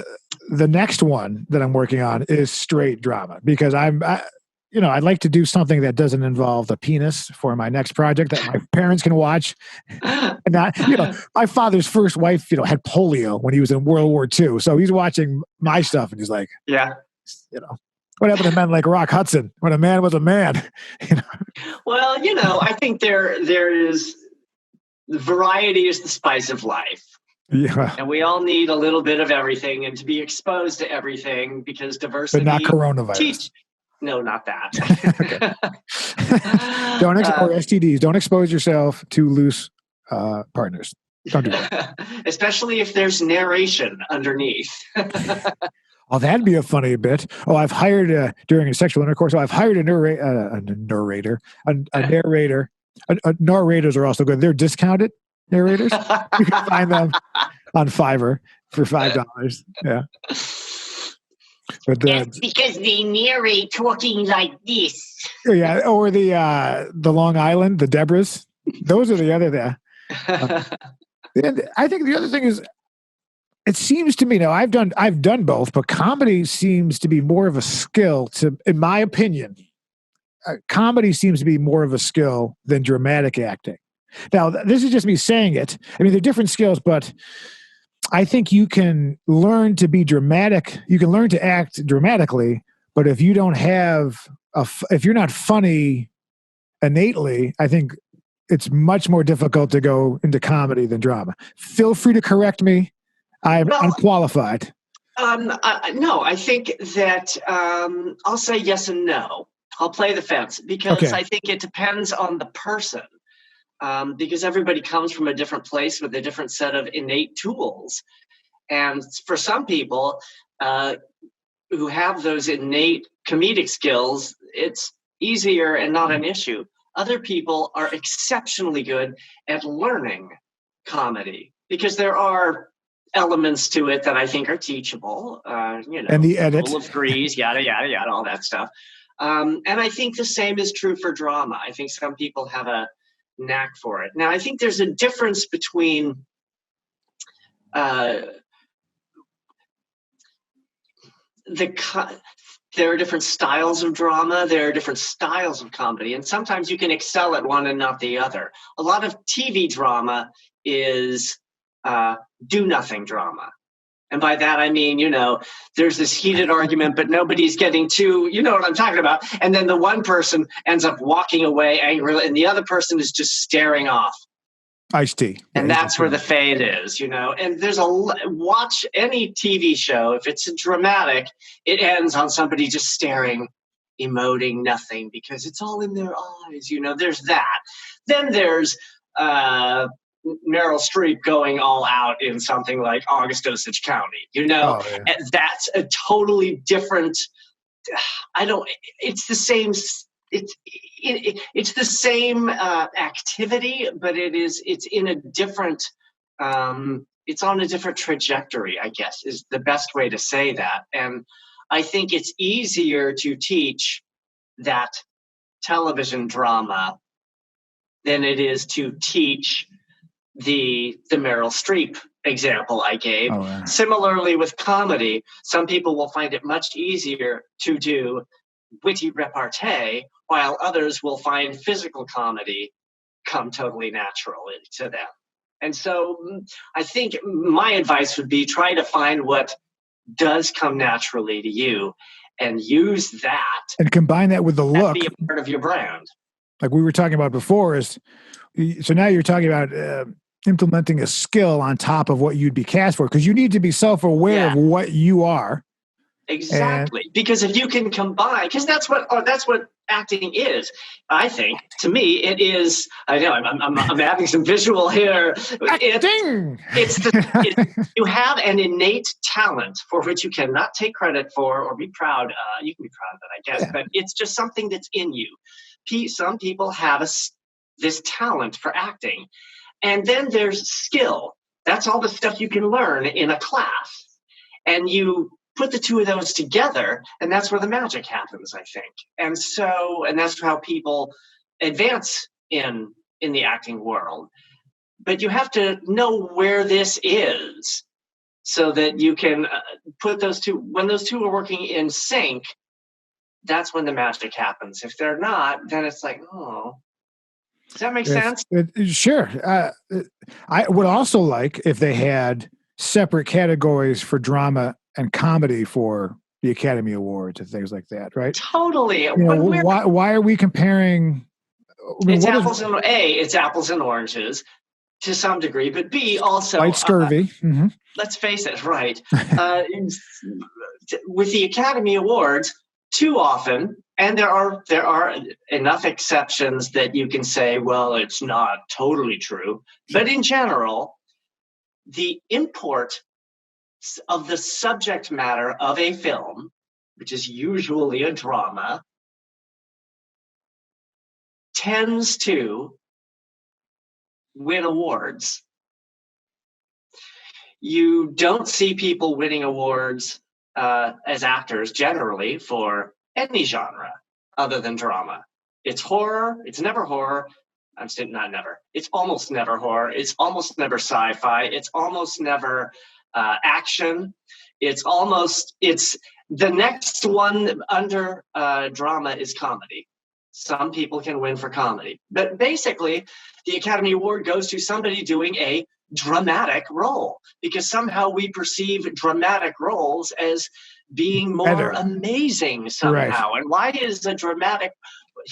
the next one that I'm working on is straight drama, because I'd like to do something that doesn't involve the penis for my next project that my parents can watch. And not, my father's first wife, had polio when he was in World War II. So he's watching my stuff and he's like, yeah, what happened to men like Rock Hudson when a man was a man? Well, I think there is variety is the spice of life. Yeah. And we all need a little bit of everything and to be exposed to everything, because diversity. But not coronavirus. No, not that. Or STDs. Don't expose yourself to loose partners. Don't do that. Especially if there's narration underneath. Oh, that'd be a funny bit. Oh, I've hired during a sexual intercourse. I've hired a narrator. Narrators are also good. They're discounted narrators. You can find them on Fiverr for $5. Yeah. But that's because they narrate talking like this. Yeah, or the Long Island, the Debras. Those are the other there. And I think the other thing is, it seems to me, now I've done both, but comedy seems to be more of a skill. In my opinion, comedy seems to be more of a skill than dramatic acting. Now, this is just me saying it. I mean, they're different skills, but I think you can learn to be dramatic. You can learn to act dramatically, but if you don't have if you're not funny innately, I think it's much more difficult to go into comedy than drama. Feel free to correct me. I'm unqualified. No, I think that I'll say yes and no. I'll play the fence because I think it depends on the person. Because everybody comes from a different place with a different set of innate tools. And for some people who have those innate comedic skills, it's easier and not an issue. Other people are exceptionally good at learning comedy, because there are elements to it that I think are teachable, and the edit, full of grease, yada, yada, yada, all that stuff. And I think the same is true for drama. I think some people have a knack for it. Now, I think there's a difference between there are different styles of drama, there are different styles of comedy, and sometimes you can excel at one and not the other. A lot of TV drama is do-nothing drama. And by that, I mean, there's this heated argument, but nobody's getting to, you know what I'm talking about. And then the one person ends up walking away angrily, and the other person is just staring off. Ice-T. And that's where the fade is, And there's watch any TV show, if it's dramatic, it ends on somebody just staring, emoting nothing, because it's all in their eyes, There's that. Then there's Meryl Streep going all out in something like August Osage County, And that's a totally different. It's the same. It's the same activity, but it's in a different. It's on a different trajectory, I guess, is the best way to say that. And I think it's easier to teach that television drama than it is to teach the Meryl Streep example I gave. Oh, yeah. Similarly with comedy, some people will find it much easier to do witty repartee, while others will find physical comedy come totally naturally to them. And so I think my advice would be try to find what does come naturally to you and use that. And combine that with the look. Be a part of your brand. Like we were talking about before so now you're talking about implementing a skill on top of what you'd be cast for, because you need to be self-aware of what you are. Exactly. Because if you can combine, because that's what acting is. I think, to me, it is. I know I'm adding some visual here. Acting. You have an innate talent for which you cannot take credit for or be proud. You can be proud of it, I guess, but it's just something that's in you. Some people have this talent for acting, and then there's skill. That's all the stuff you can learn in a class, and you put the two of those together, and that's where the magic happens, I think. And that's how people advance in the acting world. But you have to know where this is so that you can put those two, when those two are working in sync, that's when the magic happens. If they're not, then it's like, oh, does that make sense? Sure. I would also like if they had separate categories for drama and comedy for the Academy Awards and things like that, right? Totally. Why are we comparing? It's apples and oranges to some degree, but B, also white scurvy. Let's face it, right? With the Academy Awards, too often, and there are enough exceptions that you can say, well, it's not totally true, but in general, the import of the subject matter of a film, which is usually a drama, tends to win awards. You don't see people winning awards as actors generally for any genre other than drama. It's horror. It's never horror. I'm saying not never. It's almost never horror. It's almost never sci-fi. It's almost never action. It's the next one under drama is comedy. Some people can win for comedy, but basically the Academy Award goes to somebody doing a dramatic role, because somehow we perceive dramatic roles as being more amazing somehow. Right. And why is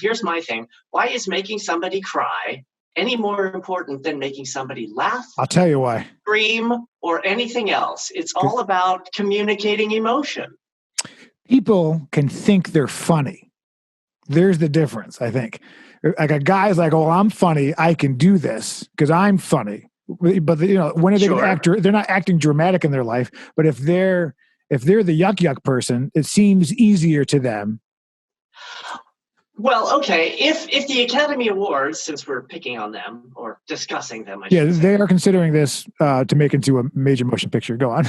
here's my thing. Why is making somebody cry any more important than making somebody laugh? I'll tell you why. Scream or anything else. It's all about communicating emotion. People can think they're funny. There's the difference, I think. Like a guy's like, oh, I'm funny. I can do this because I'm funny. But when are they an actor? They're not acting dramatic in their life. But if they're the yuck person, it seems easier to them. Well, okay. If the Academy Awards, since we're picking on them or discussing them, Yeah, they are considering this to make into a major motion picture. Go on.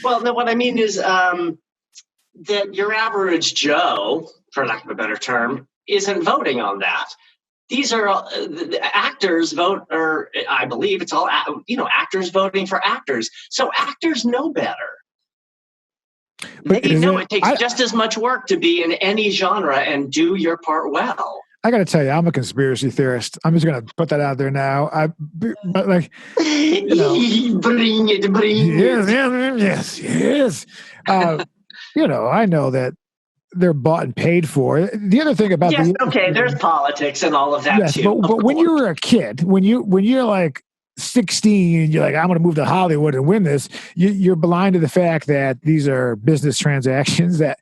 Well, no, what I mean is that your average Joe, for lack of a better term, isn't voting on that. These are the actors vote, or I believe it's all actors voting for actors. So actors know better. But they know it takes just as much work to be in any genre and do your part well. I got to tell you, I'm a conspiracy theorist. I'm just going to put that out there now. But like, bring it. Yes. I know that they're bought and paid for. The other thing about there's politics and all of that too. But when you were a kid, when you're like 16, you're like, I'm going to move to Hollywood and win this. You're blind to the fact that these are business transactions. That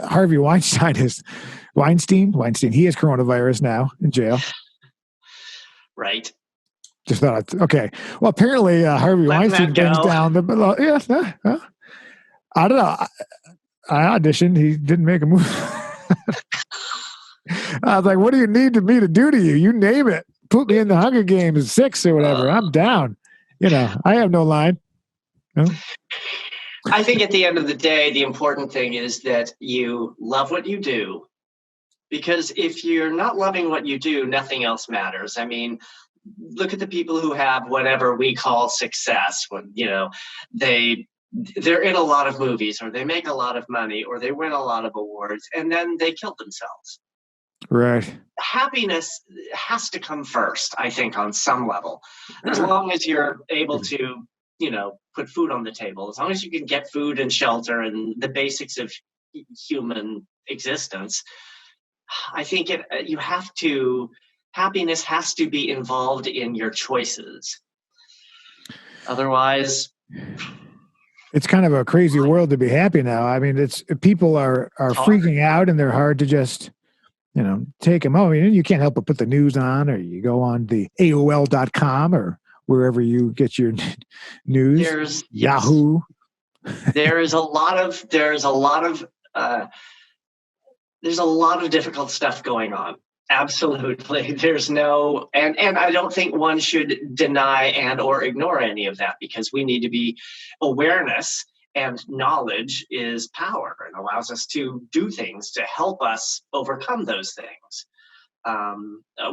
Harvey Weinstein. He has coronavirus now in jail. Right. Just thought, okay. Well, apparently Harvey Weinstein brings down the. I don't know. I auditioned. He didn't make a move. I was like, what do you need me to do to you? You name it. Put me in the Hunger Games 6 or whatever. I'm down. I have no line. No? I think at the end of the day, the important thing is that you love what you do. Because if you're not loving what you do, nothing else matters. I mean, look at the people who have whatever we call success. When, they're in a lot of movies, or they make a lot of money, or they win a lot of awards, and then they kill themselves. Right. Happiness has to come first, I think, on some level. As long as you're able to, put food on the table, as long as you can get food and shelter and the basics of human existence, I think happiness has to be involved in your choices. Otherwise, it's kind of a crazy world to be happy now. I mean, people are freaking out, and they're hard to just, take them. I mean, you can't help but put the news on, or you go on the AOL.com or wherever you get your news. Yahoo. There's a lot of difficult stuff going on. Absolutely. There's no, and I don't think one should deny and or ignore any of that, because we need to be awareness, and knowledge is power and allows us to do things to help us overcome those things.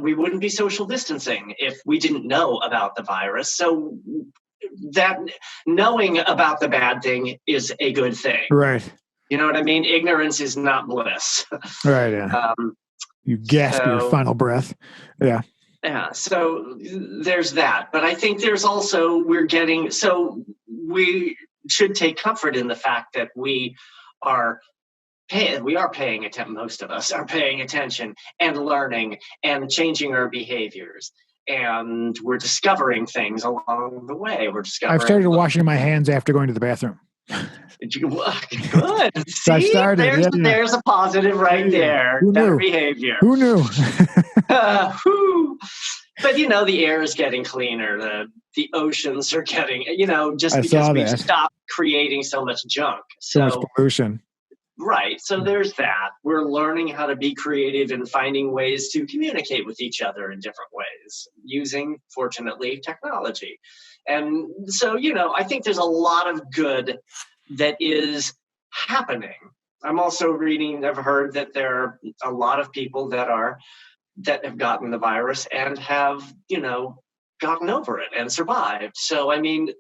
We wouldn't be social distancing if we didn't know about the virus. So that knowing about the bad thing is a good thing. Right. You know what I mean? Ignorance is not bliss. Right. Yeah. You gasp your final breath. Yeah. Yeah. So there's that. But I think there's also, we should take comfort in the fact that we are paying attention. Most of us are paying attention and learning and changing our behaviors. And we're discovering things along the way. I've started washing my hands after going to the bathroom. Good. So I started. There's a positive right there. Better behavior. Who knew? But the air is getting cleaner. The oceans are getting, just because we've stopped creating so much junk. So much pollution. Right. So there's that. We're learning how to be creative and finding ways to communicate with each other in different ways using, fortunately, technology. And so, I think there's a lot of good that is happening. I'm also I've heard that there are a lot of people that have gotten the virus and have, gotten over it and survived. So, I mean,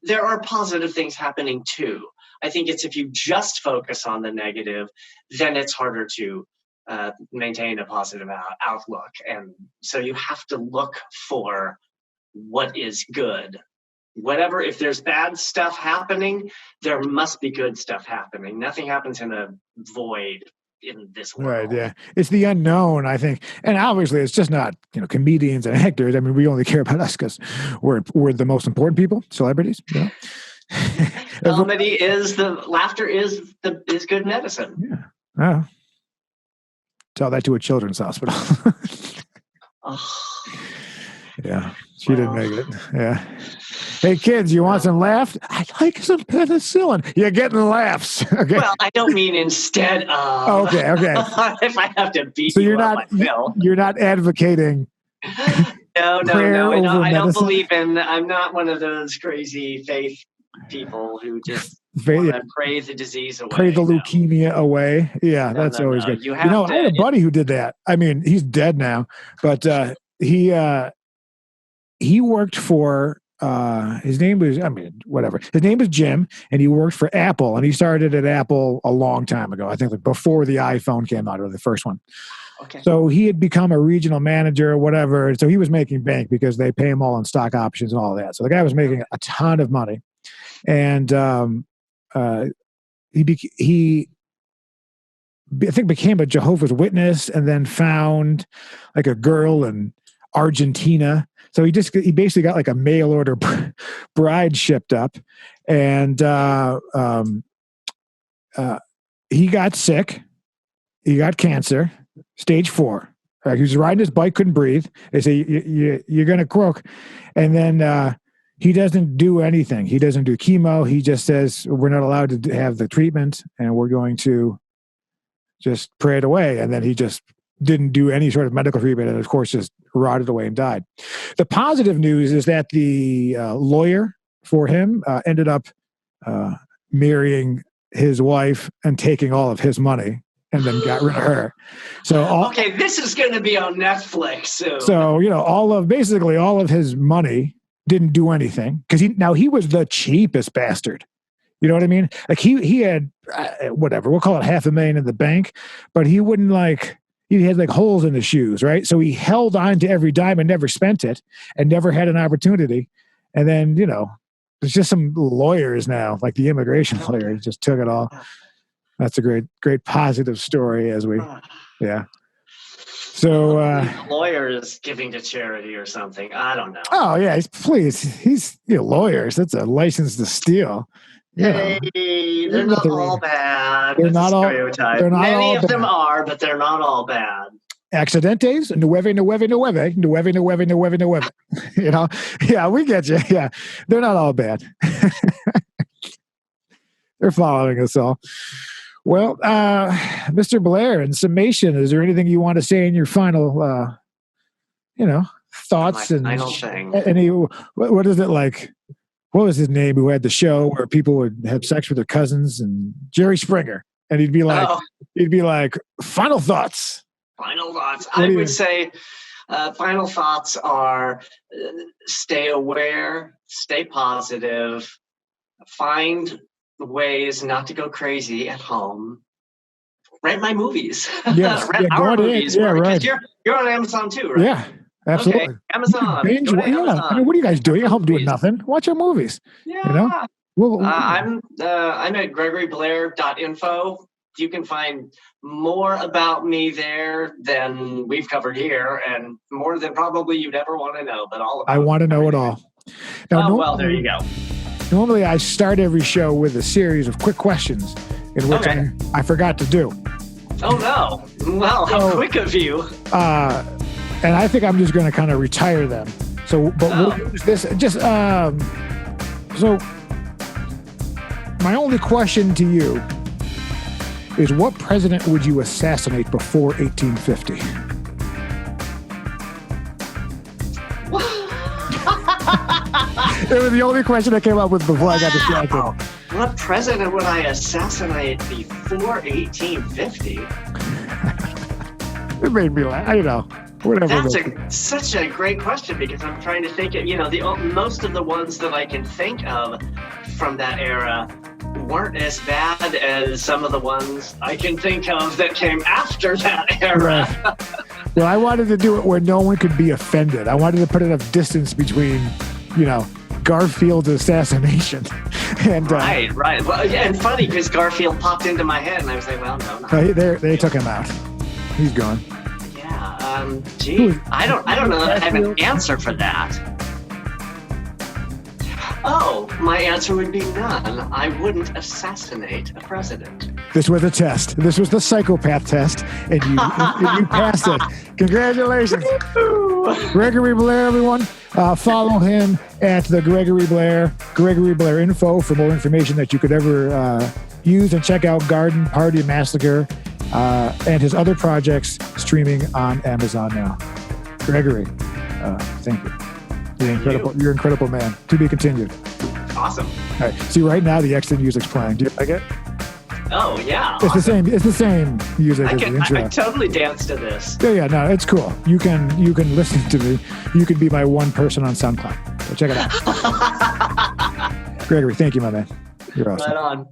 there are positive things happening too. I think it's if you just focus on the negative, then it's harder to maintain a positive outlook. And so you have to look for what is good. If there's bad stuff happening, there must be good stuff happening. Nothing happens in a void in this world. Right, yeah. It's the unknown, I think. And obviously it's just not, comedians and actors. I mean, we only care about us because we're the most important people, celebrities, Laughter is good medicine. Yeah. Oh. Tell that to a children's hospital. Oh. Yeah. She didn't make it. Yeah. Hey, kids, you want some laughs? I'd like some penicillin. You're getting laughs. Okay. Well, I don't mean instead of. Okay. If I have to beat So you you're up, not I will. you're not advocating. No. prayer I over don't medicine? believe in. I'm not one of those crazy faith people who just Faith- want to pray the disease away. Pray the No. leukemia away. Yeah, No, that's no, always no. good. You I have had a buddy who did that. I mean, he's dead now, but he worked for his name was, whatever. His name was Jim, and he worked for Apple, and he started at Apple a long time ago. I think like before the iPhone came out, or the first one. Okay. So he had become a regional manager or whatever. So he was making bank because they pay him all in stock options and all that. So the guy was making a ton of money, and he I think became a Jehovah's Witness, and then found like a girl in Argentina. So he basically got like a mail order bride shipped up, and he got sick. He got cancer, stage 4. He was riding his bike, couldn't breathe. They say you're going to croak, and then he doesn't do anything. He doesn't do chemo. He just says we're not allowed to have the treatment, and we're going to just pray it away. And then he just didn't do any sort of medical treatment, and of course just rotted away and died. The positive news is that the lawyer for him ended up marrying his wife and taking all of his money, and then got rid of her. So okay, this is going to be on Netflix soon. So all of his money didn't do anything, because he was the cheapest bastard. You know what I mean? Like he had whatever, we'll call it $500,000 in the bank, but he wouldn't he had like holes in his shoes, right? So he held on to every dime and never spent it, and never had an opportunity. And then, there's just some lawyers now, like the immigration lawyers, just took it all. That's a great positive story yeah. So the lawyer is giving to charity or something. I don't know. Oh yeah, he's lawyers. That's a license to steal. Hey, they're not all bad. They're not all. Many of them are, but they're not all bad. Accidentes, nueve. Yeah, we get you. Yeah, they're not all bad. They're following us all. Well, Mr. Blair, in summation, is there anything you want to say in your final, thoughts and final thing? Any? What is it like? What was his name who had the show where people would have sex with their cousins? And Jerry Springer, and he'd be like, final thoughts. Final thoughts. I would say final thoughts are stay aware, stay positive, find ways not to go crazy at home. Rent my movies. Yes. Rent our movies. Yeah, right. You're on Amazon too, right? Yeah. Absolutely. Okay. Amazon. Amazon. I mean, what are you guys doing? You're home doing nothing. Watch our movies. Yeah. Well, I'm at gregoryblair.info. You can find more about me there than we've covered here, and more than probably you'd ever want to know. But I want to know it all. Now, there you go. Normally, I start every show with a series of quick questions, in which I forgot to do. Oh no! Well, how quick of you! And I think I'm just going to kind of retire them. So, but we'll use this. So, my only question to you is, what president would you assassinate before 1850? It was the only question I came up with before I got distracted. What president would I assassinate before 1850? It made me laugh. Whatever. That's such a great question, because I'm trying to think of, most of the ones that I can think of from that era weren't as bad as some of the ones I can think of that came after that era. Right. Well, I wanted to do it where no one could be offended. I wanted to put enough distance between, Garfield's assassination. And right. Well, yeah, and funny, because Garfield popped into my head, and I was like, well, no. They took him out. He's gone. Yeah. I don't know that I have an answer for that. Oh, my answer would be none. I wouldn't assassinate a president. This was a test. This was the psychopath test, and you passed it. Congratulations. Gregory Blair, everyone. Follow him at the Gregory Blair Info for more information that you could ever use, and check out Garden Party Massacre and his other projects streaming on Amazon now. Gregory, thank you. You're an incredible man. To be continued. Awesome. All right. See, right now the exit music's playing. Do you like it? Oh yeah. It's awesome. It's the same music as the intro. I totally dance to this. Yeah, no, it's cool. You can listen to me. You can be my one person on SoundCloud. So check it out. Gregory, thank you, my man. You're awesome. Right on.